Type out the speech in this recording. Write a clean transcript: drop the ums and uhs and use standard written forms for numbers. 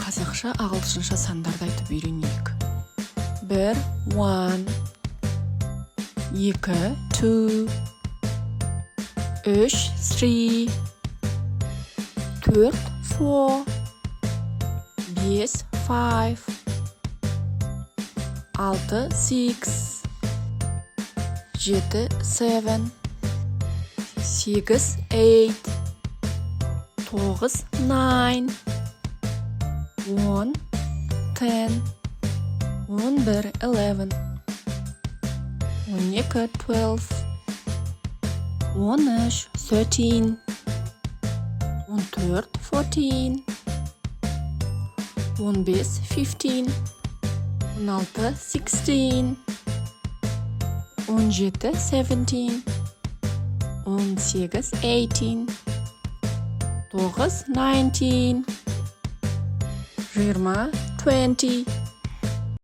Қазақша, ағылшынша сандарды айтып үйренейік. 1 1 2 2 3 3 4 4 5 5 6 6 7 7 8 8 9 9 10 10 11 11 12 12 13 13 14 14 15 15 16 16 17 17 18 18 19 19 20 20